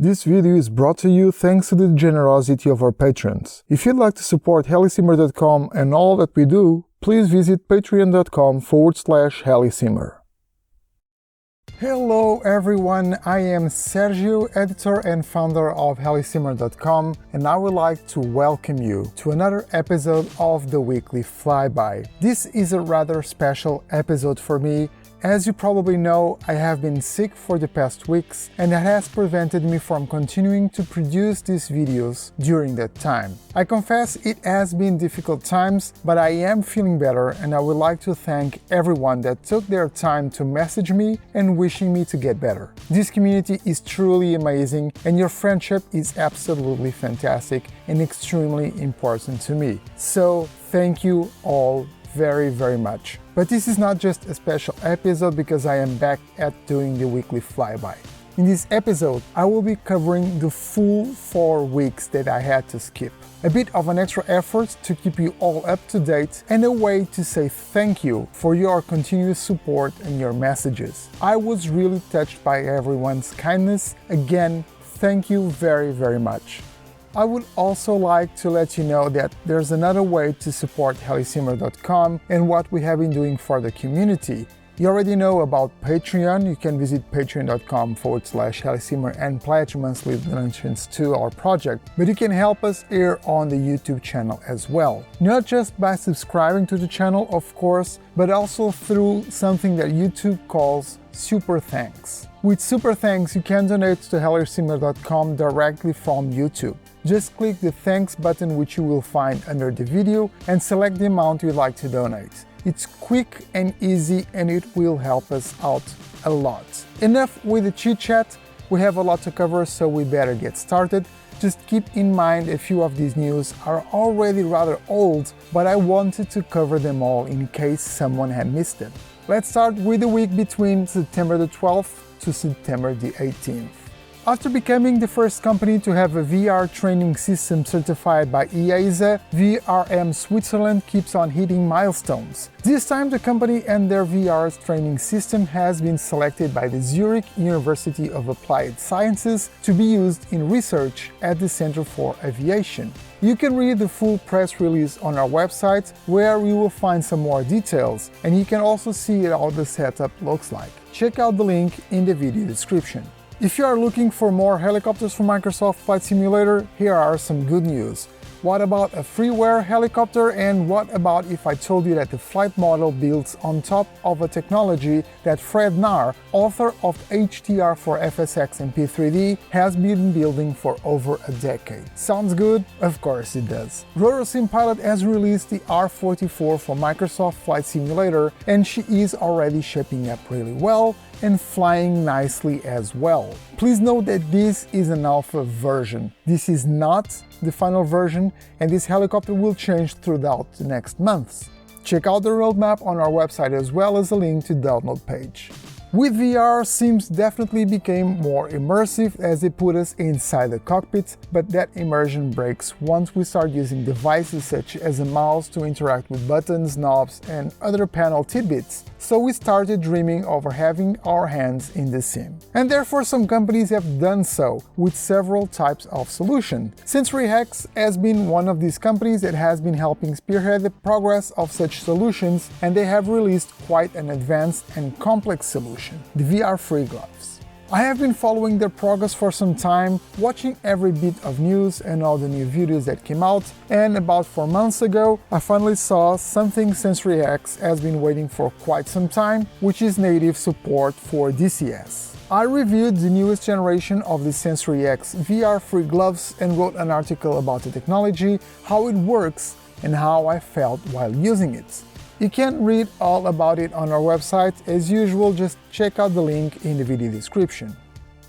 This video is brought to you thanks to the generosity of our patrons. If you'd like to support HeliSimmer.com and all that we do, please visit patreon.com/HeliSimmer. Hello everyone, I am Sergio, editor and founder of HeliSimmer.com, and I would like to welcome you to another episode of the weekly Flyby. This is a rather special episode for me. As you probably know, I have been sick for the past weeks, and that has prevented me from continuing to produce these videos during that time. I confess it has been difficult times, but I am feeling better, and I would like to thank everyone that took their time to message me and wishing me to get better. This community is truly amazing, and your friendship is absolutely fantastic and extremely important to me. So thank you all very much. But this is not just a special episode because I am back at doing the weekly flyby. In this episode, I will be covering the full 4 weeks that I had to skip. A bit of an extra effort to keep you all up to date and a way to say thank you for your continuous support and your messages. I was really touched by everyone's kindness. Again, thank you very much. I would also like to let you know that there's another way to support HeliSimmer.com and what we have been doing for the community. You already know about Patreon. You can visit patreon.com/HeliSimmer and pledge monthly donations to our project. But you can help us here on the YouTube channel as well. Not just by subscribing to the channel, of course, but also through something that YouTube calls Super Thanks. With Super Thanks, you can donate to HeliSimmer.com directly from YouTube. Just click the Thanks button, which you will find under the video, and select the amount you'd like to donate. It's quick and easy, and it will help us out a lot. Enough with the chit-chat. We have a lot to cover, so we better get started. Just keep in mind a few of these news are already rather old, but I wanted to cover them all in case someone had missed them. Let's start with the week between September the 12th to September the 18th. After becoming the first company to have a VR training system certified by EASA, VRM Switzerland keeps on hitting milestones. This time the company and their VR training system has been selected by the Zurich University of Applied Sciences to be used in research at the Center for Aviation. You can read the full press release on our website, where you will find some more details, and you can also see how the setup looks like. Check out the link in the video description. If you are looking for more helicopters from Microsoft Flight Simulator, here are some good news. What about a Freeware helicopter, and what about if I told you that the flight model builds on top of a technology that Fred Nahr, author of HTR for FSX and P3D, has been building for over a decade? Sounds good? Of course it does. Rotorsim pilot has released the R22 for Microsoft Flight Simulator, and she is already shaping up really well and flying nicely as well. Please note that this is an alpha version. This is not the final version, and this helicopter will change throughout the next months. Check out the roadmap on our website as well as a link to the download page. With VR, Sims definitely became more immersive as they put us inside the cockpit, but that immersion breaks once we start using devices such as a mouse to interact with buttons, knobs, and other panel tidbits. So we started dreaming of having our hands in the sim. And therefore some companies have done so with several types of solutions. Sensoryx has been one of these companies that has been helping spearhead the progress of such solutions, and they have released quite an advanced and complex solution. The VRfree gloves. I have been following their progress for some time, watching every bit of news and all the new videos that came out, and about 4 months ago I finally saw something Sensoryx has been waiting for quite some time, which is native support for DCS. I reviewed the newest generation of the Sensoryx VRfree gloves and wrote an article about the technology, how it works, and how I felt while using it. You can read all about it on our website. As usual, just check out the link in the video description.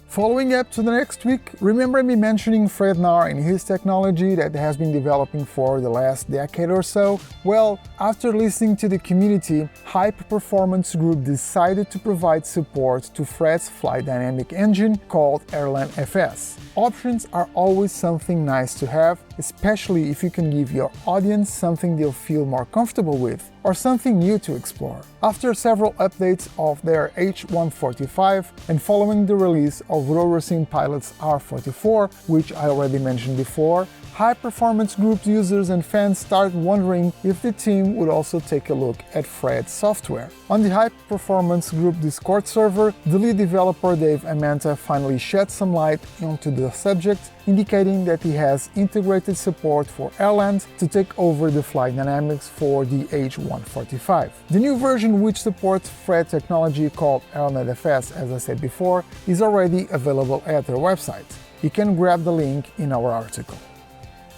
Following up to the next week, remember me mentioning Fred Nahr and his technology that has been developing for the last decade or so? Well, after listening to the community, Hype Performance Group decided to provide support to Fred's flight dynamic engine called AirlandFS. Options are always something nice to have, especially if you can give your audience something they'll feel more comfortable with, or something new to explore. After several updates of their H145 and following the release of Rotorsim Pilot's R44, which I already mentioned before, high-performance group users and fans start wondering if the team would also take a look at Fred's software. On the high-performance group Discord server, the lead developer Dave Amanta finally shed some light onto the subject, indicating that he has integrated support for Airland to take over the flight dynamics for the H145. The new version, which supports Fred technology called AirlandFS, as I said before, is already available at their website. You can grab the link in our article.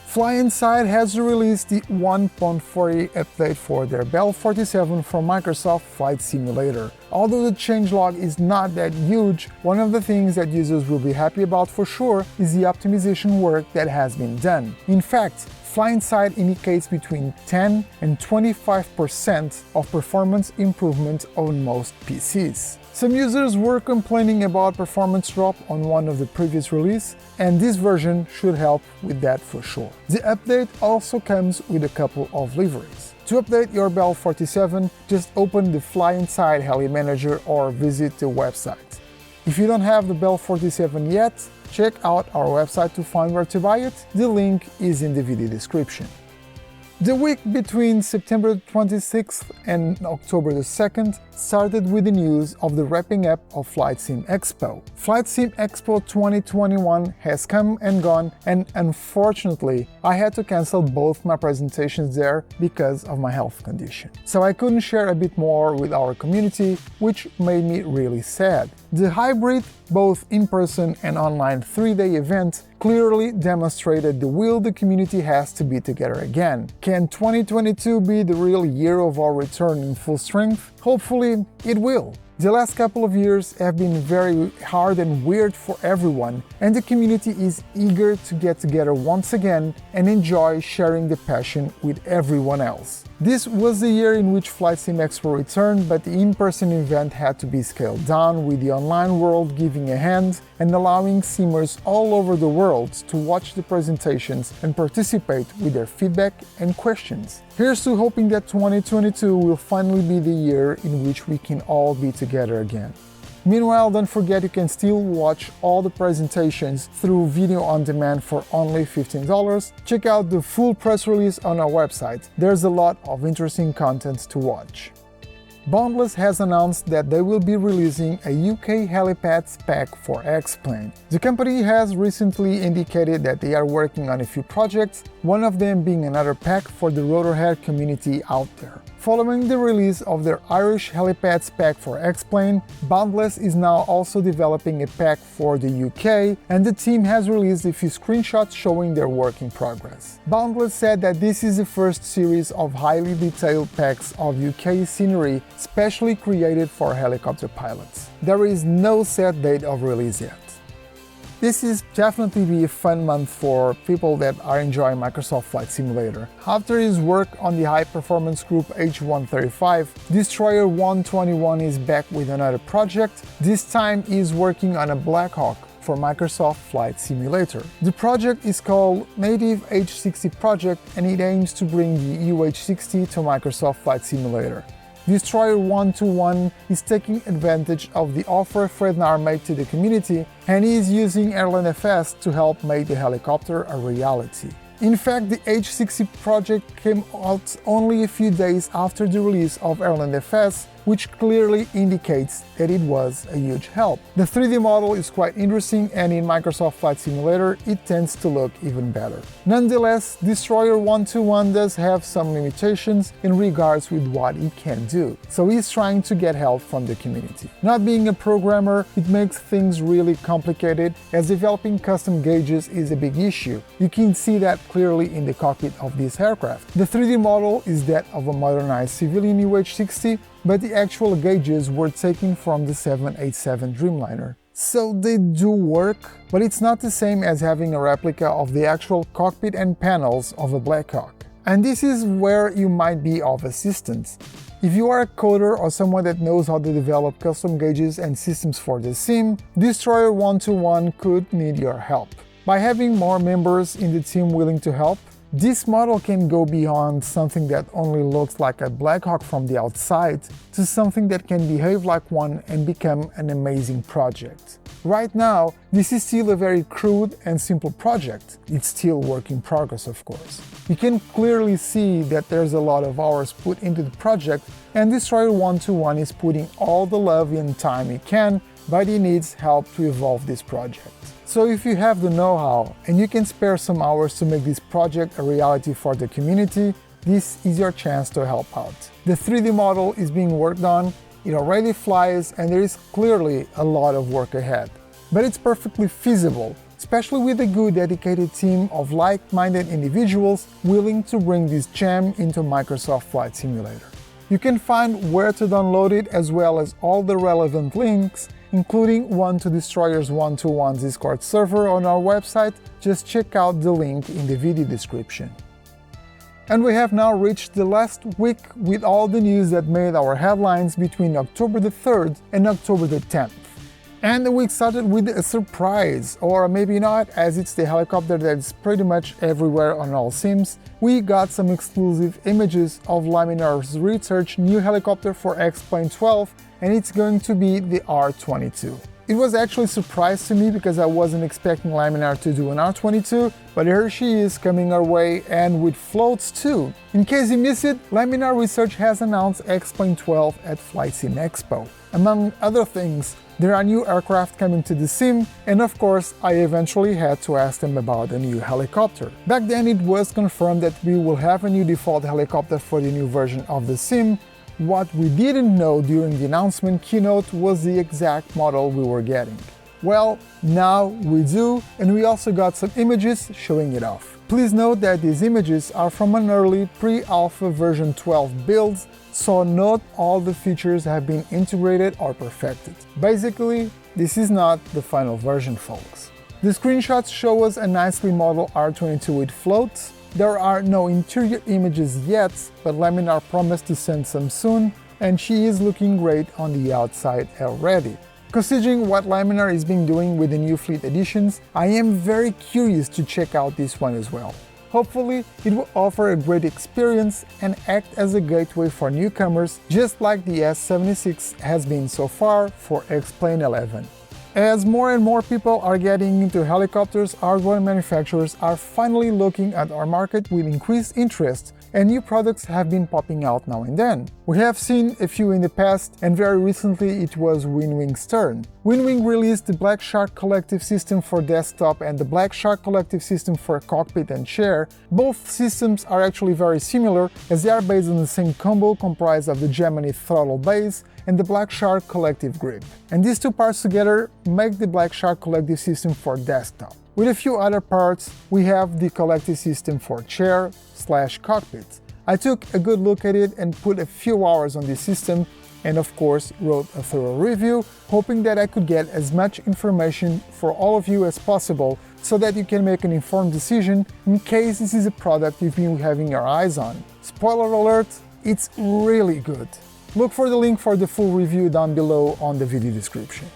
FlyInside has released the 1.40 update for their Bell 47 from Microsoft Flight Simulator. Although the changelog is not that huge, one of the things that users will be happy about for sure is the optimization work that has been done. In fact, FlyInside indicates between 10 and 25% of performance improvement on most PCs. Some users were complaining about performance drop on one of the previous releases, and this version should help with that for sure. The update also comes with a couple of liveries. To update your Bell 47, just open the FlyInside Heli Manager or visit the website. If you don't have the Bell 47 yet, check out our website to find where to buy it. The link is in the video description. The week between September 26th and October 2nd started with the news of the wrapping up of FlightSimExpo. FlightSimExpo 2021 has come and gone, and unfortunately I had to cancel both my presentations there because of my health condition. So I couldn't share a bit more with our community, which made me really sad. The hybrid, both in-person and online 3-day event clearly demonstrated the will the community has to be together again. Can 2022 be the real year of our return in full strength? Hopefully it will. The last couple of years have been very hard and weird for everyone, and the community is eager to get together once again and enjoy sharing the passion with everyone else. This was the year in which FlightSimExpo returned, but the in-person event had to be scaled down, with the online world giving a hand and allowing simmers all over the world to watch the presentations and participate with their feedback and questions. Here's to hoping that 2022 will finally be the year in which we can all be together again. Meanwhile, don't forget you can still watch all the presentations through video on demand for only $15. Check out the full press release on our website. There's a lot of interesting content to watch. Boundless has announced that they will be releasing a UK Helipads pack for X-Plane. The company has recently indicated that they are working on a few projects, one of them being another pack for the rotorhead community out there. Following the release of their Irish Helipads pack for X-Plane, Boundless is now also developing a pack for the UK, and the team has released a few screenshots showing their work in progress. Boundless said that this is the first series of highly detailed packs of UK scenery specially created for helicopter pilots. There is no set date of release yet. This is definitely be a fun month for people that are enjoying Microsoft Flight Simulator. After his work on the high-performance group H135, Destroyer 121 is back with another project. This time he's working on a Black Hawk for Microsoft Flight Simulator. The project is called Native H60 Project, and it aims to bring the UH60 to Microsoft Flight Simulator. Destroyer 121 is taking advantage of the offer Frednar made to the community, and he is using AirlandFS to help make the helicopter a reality. In fact, the H60 project came out only a few days after the release of AirlandFS, which clearly indicates that it was a huge help. The 3D model is quite interesting, and in Microsoft Flight Simulator it tends to look even better. Nonetheless, Destroyer 121 does have some limitations in regards with what he can do, so he's trying to get help from the community. Not being a programmer, it makes things really complicated, as developing custom gauges is a big issue. You can see that clearly in the cockpit of this aircraft. The 3D model is that of a modernized civilian UH-60, but the actual gauges were taken from the 787 Dreamliner. So they do work, but it's not the same as having a replica of the actual cockpit and panels of a Black Hawk. And this is where you might be of assistance. If you are a coder or someone that knows how to develop custom gauges and systems for the sim, Destroyer 121 could need your help. By having more members in the team willing to help, this model can go beyond something that only looks like a Blackhawk from the outside to something that can behave like one and become an amazing project. Right now, this is still a very crude and simple project. It's still work in progress, of course. You can clearly see that there's a lot of hours put into the project, and Destroyer 121 is putting all the love and time it can, but it needs help to evolve this project. So if you have the know-how and you can spare some hours to make this project a reality for the community, this is your chance to help out. The 3D model is being worked on, it already flies, and there is clearly a lot of work ahead. But it's perfectly feasible, especially with a good dedicated team of like-minded individuals willing to bring this gem into Microsoft Flight Simulator. You can find where to download it as well as all the relevant links, including one to Destroyer's 121's Discord server on our website. Just check out the link in the video description. And we have now reached the last week with all the news that made our headlines between October the 3rd and October the 10th. And the week started with a surprise, or maybe not, as it's the helicopter that's pretty much everywhere on all sims. We got some exclusive images of Laminar Research new helicopter for X-Plane 12, and it's going to be the R22. It was actually a surprise to me because I wasn't expecting Laminar to do an R22, but here she is coming our way, and with floats too. In case you missed it, Laminar Research has announced X-Plane 12 at FlightSimExpo. Among other things, there are new aircraft coming to the sim, and of course I eventually had to ask them about a new helicopter. Back then it was confirmed that we will have a new default helicopter for the new version of the sim. What we didn't know during the announcement keynote was the exact model we were getting. Well, now we do, and we also got some images showing it off. Please note that these images are from an early pre-alpha version 12 builds, so not all the features have been integrated or perfected. Basically, this is not the final version, folks. The screenshots show us a nicely modeled R22 with floats. There are no interior images yet, but Laminar promised to send some soon, and she is looking great on the outside already. Considering what Laminar is been doing with the new fleet additions, I am very curious to check out this one as well. Hopefully, it will offer a great experience and act as a gateway for newcomers, just like the S76 has been so far for X-Plane 11. As more and more people are getting into helicopters, hardware manufacturers are finally looking at our market with increased interest, and new products have been popping out now and then. We have seen a few in the past, and very recently it was Winwing's turn. Winwing released the Black Shark Collective System for desktop and the Black Shark Collective System for cockpit and chair. Both systems are actually very similar, as they are based on the same combo comprised of the Gemini throttle base and the Black Shark Collective grip. And these two parts together make the Black Shark Collective System for desktop. With a few other parts, we have the Collective System for chair/cockpit. I took a good look at it and put a few hours on this system, and of course wrote a thorough review, hoping that I could get as much information for all of you as possible so that you can make an informed decision in case this is a product you've been having your eyes on. Spoiler alert, it's really good. Look for the link for the full review down below on the video description.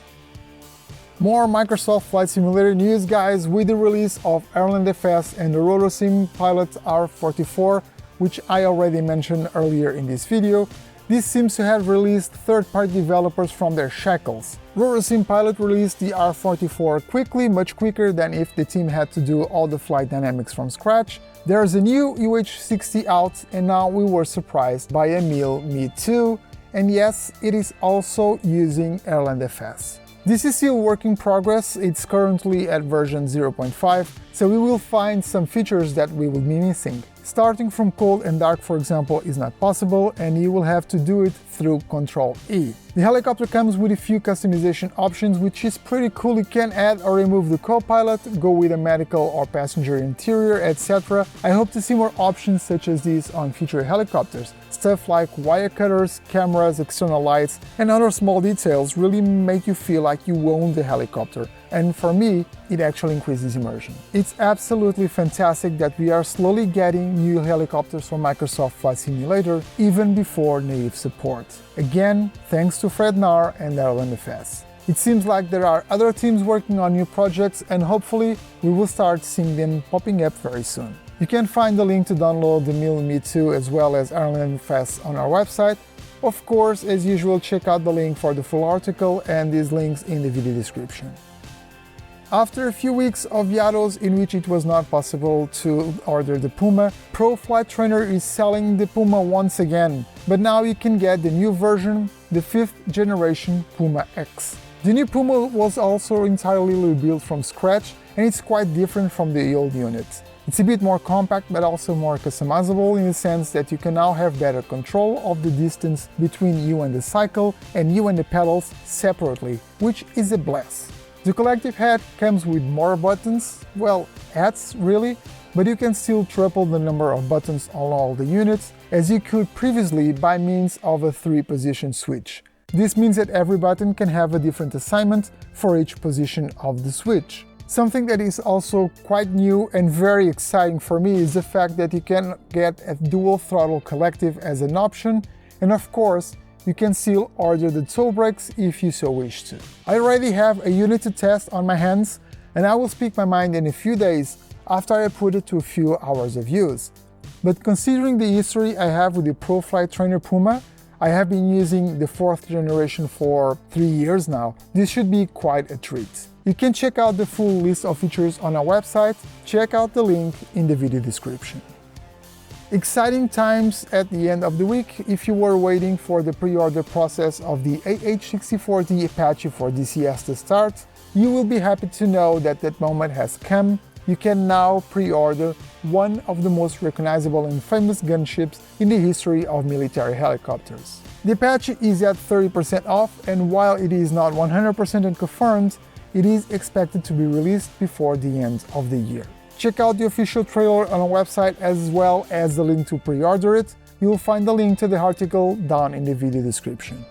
More Microsoft Flight Simulator news, guys, with the release of AirlandFS and the Rotorsim Pilot R44, which I already mentioned earlier in this video. This seems to have released third-party developers from their shackles. Rotorsim Pilot released the R44 quickly, much quicker than if the team had to do all the flight dynamics from scratch. There's a new UH-60 out, and now we were surprised by a Me Too, and yes, it is also using AirlandFS. This is still work in progress, it's currently at version 0.5, so we will find some features that we will be missing. Starting from cold and dark, for example, is not possible, and you will have to do it through Ctrl-E. The helicopter comes with a few customization options, which is pretty cool. You can add or remove the co-pilot, go with a medical or passenger interior, etc. I hope to see more options such as these on future helicopters. Stuff like wire cutters, cameras, external lights, and other small details really make you feel like you own the helicopter. And for me, it actually increases immersion. It's absolutely fantastic that we are slowly getting new helicopters from Microsoft Flight Simulator even before native support. Again, thanks to Fred Nahr and AirlandFS. It seems like there are other teams working on new projects, and hopefully we will start seeing them popping up very soon. You can find the link to download the Me 2 as well as AirlandFS on our website. Of course, as usual, check out the link for the full article and these links in the video description. After a few weeks of hiatus in which it was not possible to order the Puma, Pro Flight Trainer is selling the Puma once again, but now you can get the new version, the 5th generation Puma X. The new Puma was also entirely rebuilt from scratch, and it's quite different from the old unit. It's a bit more compact but also more customizable in the sense that you can now have better control of the distance between you and the cycle and you and the pedals separately, which is a blast. The collective head comes with more buttons, well, hats really, but you can still triple the number of buttons on all the units, as you could previously by means of a 3-position switch. This means that every button can have a different assignment for each position of the switch. Something that is also quite new and very exciting for me is the fact that you can get a dual throttle collective as an option, and of course, you can still order the toe brakes if you so wish to. I already have a unit to test on my hands, and I will speak my mind in a few days after I put it to a few hours of use. But considering the history I have with the Pro Flight Trainer Puma, I have been using the 4th generation for 3 years now. This should be quite a treat. You can check out the full list of features on our website. Check out the link in the video description. Exciting times at the end of the week if you were waiting for the pre-order process of the AH-64D Apache for DCS to start. You will be happy to know that that moment has come. You can now pre-order one of the most recognizable and famous gunships in the history of military helicopters. The Apache is at 30% off, and while it is not 100% confirmed, it is expected to be released before the end of the year. Check out the official trailer on our website as well as the link to pre-order it. You'll find the link to the article down in the video description.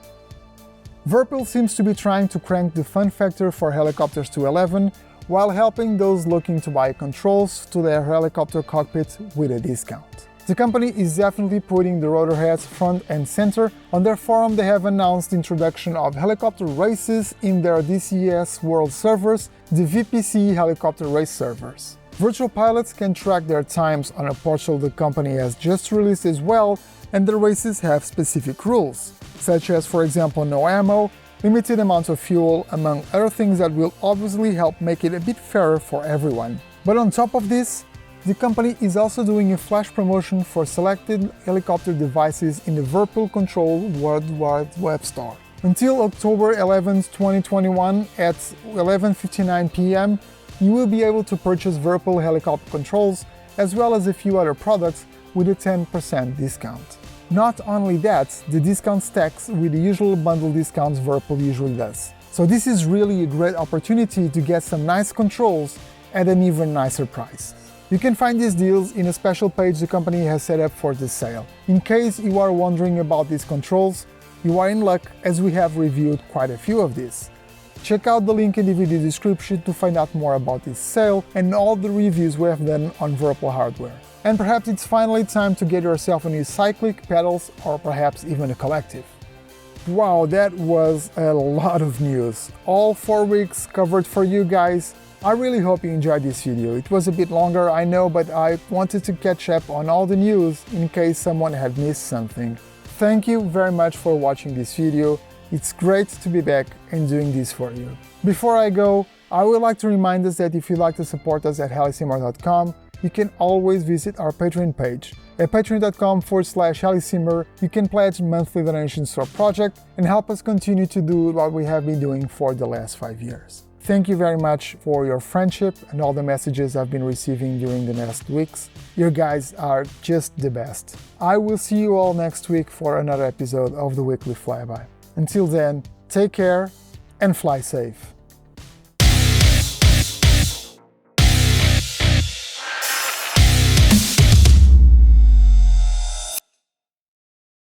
VIRPIL seems to be trying to crank the fun factor for helicopters to 11 while helping those looking to buy controls to their helicopter cockpit with a discount. The company is definitely putting the rotor heads front and center. On their forum they have announced the introduction of helicopter races in their DCS World servers, the VPC helicopter race servers. Virtual pilots can track their times on a portal the company has just released as well, and the races have specific rules, such as, for example, no ammo, limited amount of fuel, among other things that will obviously help make it a bit fairer for everyone. But on top of this, the company is also doing a flash promotion for selected helicopter devices in the VIRPIL Controls Worldwide Web Store. Until October 11, 2021 at 11:59 p.m., you will be able to purchase VIRPIL helicopter controls as well as a few other products with a 10% discount. Not only that, the discount stacks with the usual bundle discounts VIRPIL usually does. So this is really a great opportunity to get some nice controls at an even nicer price. You can find these deals in a special page the company has set up for this sale. In case you are wondering about these controls, you are in luck as we have reviewed quite a few of these. Check out the link in the video description to find out more about this sale and all the reviews we have done on VIRPIL hardware. And perhaps it's finally time to get yourself a new cyclic, pedals, or perhaps even a collective. Wow, that was a lot of news. All 4 weeks covered for you guys. I really hope you enjoyed this video. It was a bit longer, I know, but I wanted to catch up on all the news in case someone had missed something. Thank you very much for watching this video. It's great to be back and doing this for you. Before I go, I would like to remind us that if you'd like to support us at HeliSimmer.com, you can always visit our Patreon page. At patreon.com/HeliSimmer, you can pledge monthly donations to our project and help us continue to do what we have been doing for the last 5 years. Thank you very much for your friendship and all the messages I've been receiving during the last weeks. You guys are just the best. I will see you all next week for another episode of the Weekly Flyby. Until then, take care and fly safe.